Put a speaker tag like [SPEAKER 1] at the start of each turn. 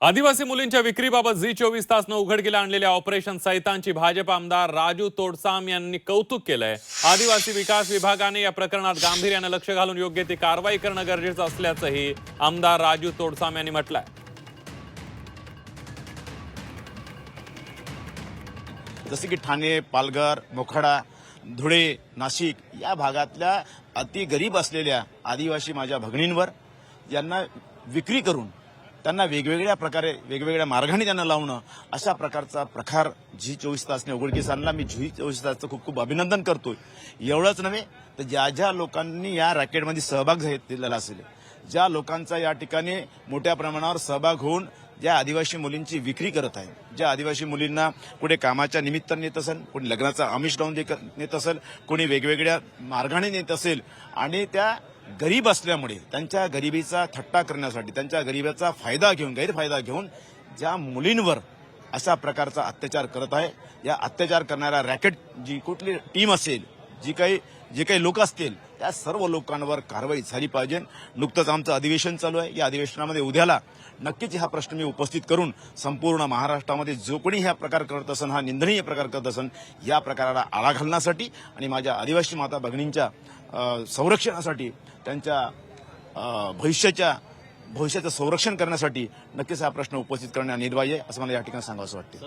[SPEAKER 1] आदिवासी मुलींच्या विक्रीबाबत झी 24 तासनं उघडकीला आणलेल्या ऑपरेशन सैतानची भाजप आमदार राजू तोडसाम यांनी कौतुक केलंय। आदिवासी विकास विभागाने या प्रकरणात गांभीर्यानं लक्ष घालून योग्य ती कारवाई करणं गरजेचं असल्याचंही आमदार राजू तोडसाम यांनी म्हटलंय।
[SPEAKER 2] जसे की ठाणे, पालघर, मोखाडा, धुळे, नाशिक या भागातल्या अति गरीब असलेल्या आदिवासी माझ्या भगिनींवर यांना विक्री करून त्यांना वेगवेगळ्या प्रकारे वेगवेगळ्या मार्गाने त्यांना लावणं अशा प्रकारचा प्रकार झी 24 तासने उघडकीस आणला। मी झी 24 तासचं खूप खूप अभिनंदन करतोय। एवढंच नव्हे तर ज्या ज्या लोकांनी या रॅकेटमध्ये सहभाग घेतलेला असेल, ज्या लोकांचा या ठिकाणी मोठ्या प्रमाणावर सहभाग होऊन ज्या आदिवासी मुलींची विक्री करत आहे, ज्या आदिवासी मुलींना कुठे कामाच्या निमित्ताने नेत असेल, कोणी लग्नाचा आमिष लावून नेत असेल, कोणी वेगवेगळ्या मार्गाने नेत असेल आणि त्या गरीब असल्यामुळे त्यांच्या गरिबीचा थट्टा करण्यासाठी त्यांच्या गरिबीचा गैरफायदा घेऊन ज्या मुलींवर अशा प्रकारचा अत्याचार करत आहे, या अत्याचार करणाऱ्या रॅकेट जी कुठली टीम असेल, जे काही लोक असतील त्या सर्व लोकांवर कारवाई झाली पाहिजे। नुकतंच आमचं अधिवेशन चालू आहे। या अधिवेशनामध्ये उद्याला नक्कीच हा प्रश्न मी उपस्थित करून संपूर्ण महाराष्ट्रामध्ये जो कोणी हा प्रकार करत असेल, हा निंदनीय प्रकार करत असेल, या प्रकाराला आळा घालण्यासाठी आणि माझ्या आदिवासी माता भगिनींच्या संरक्षणासाठी, त्यांच्या भविष्याचं संरक्षण करण्यासाठी नक्कीच हा प्रश्न उपस्थित करणे अनिवार्य आहे असं मला या ठिकाणी सांगावंसं वाटतं।